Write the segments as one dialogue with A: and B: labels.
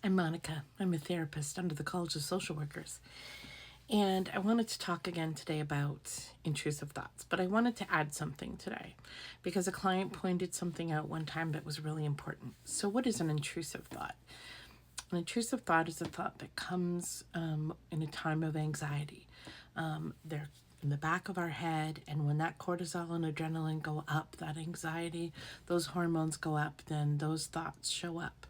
A: I'm Monica. I'm a therapist under the College of Social Workers. And I wanted to talk again today about intrusive thoughts, but I wanted to add something today because a client pointed something out one time that was really important. So, what is an intrusive thought? An intrusive thought is a thought that comes in a time of anxiety. They're in the back of our head, and when that cortisol and adrenaline go up, that anxiety, those hormones go up, then those thoughts show up.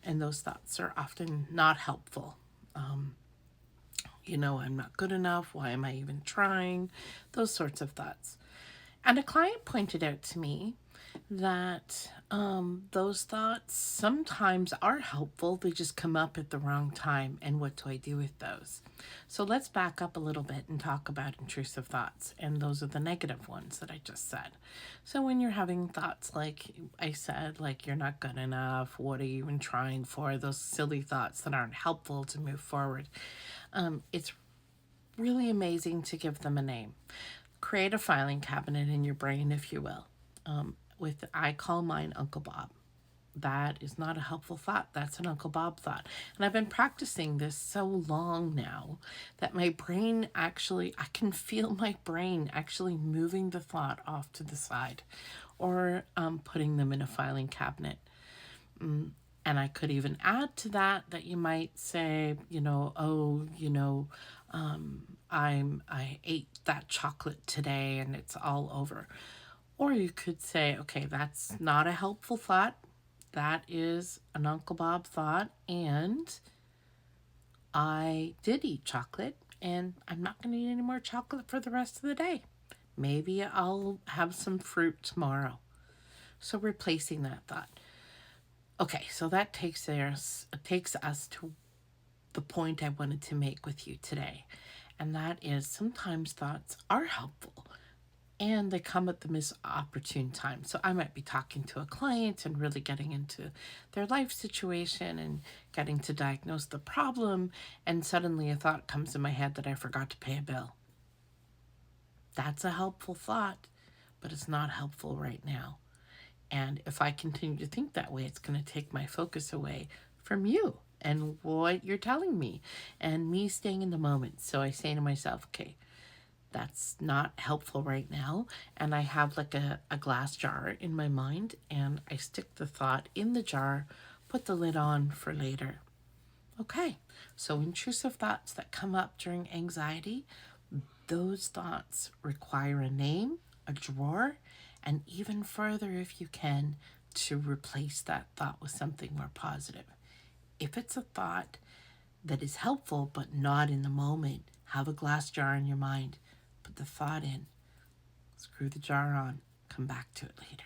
A: And those thoughts are often not helpful. I'm not good enough. Why am I even trying? Those sorts of thoughts. And a client pointed out to me that those thoughts sometimes are helpful. They just come up at the wrong time. And what do I do with those? So let's back up a little bit and talk about intrusive thoughts. And those are the negative ones that I just said. So when you're having thoughts like I said, like you're not good enough, what are you even trying for? Those silly thoughts that aren't helpful to move forward. It's really amazing to give them a name. Create a filing cabinet in your brain, if you will. I call mine Uncle Bob. That is not a helpful thought. That's an Uncle Bob thought. And I've been practicing this so long now that my brain actually, I can feel my brain actually moving the thought off to the side or putting them in a filing cabinet. And I could even add to that you might say, I ate that chocolate today and it's all over. Or you could say, okay, that's not a helpful thought. That is an Uncle Bob thought, and I did eat chocolate, and I'm not going to eat any more chocolate for the rest of the day. Maybe I'll have some fruit tomorrow. So replacing that thought. Okay, so that takes us to the point I wanted to make with you today. And that is sometimes thoughts are helpful and they come at the misopportune time. So I might be talking to a client and really getting into their life situation and getting to diagnose the problem, and suddenly a thought comes in my head that I forgot to pay a bill. That's a helpful thought, but it's not helpful right now. And if I continue to think that way, it's going to take my focus away from you and what you're telling me and me staying in the moment. So I say to myself, okay, that's not helpful right now. And I have like a glass jar in my mind, and I stick the thought in the jar, put the lid on for later. Okay, so intrusive thoughts that come up during anxiety, those thoughts require a name, a drawer, and even further, if you can, to replace that thought with something more positive. If it's a thought that is helpful but not in the moment, have a glass jar in your mind. Put the thought in, screw the jar on, come back to it later.